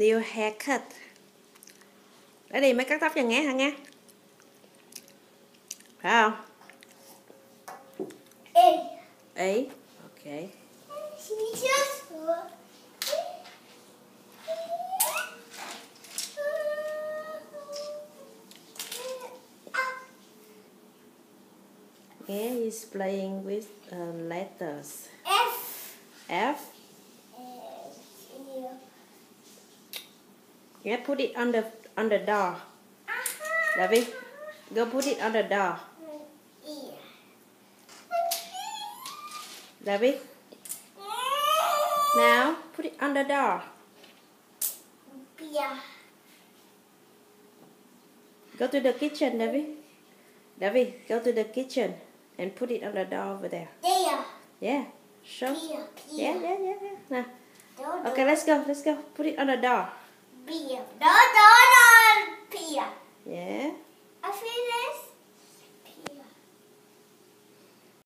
new haircut. Để đi mới cắt tóc cho Nga hả Nga? Phải không? Ý. Ok. Yeah, he's playing with letters. F. Yeah, put it on the door. David, go put it on the door. David, now put it on the door. Go to the kitchen, David. David, go to the kitchen and put it on the door over there. Yeah, show. Yeah. Now. Okay, let's go. Put it on the door.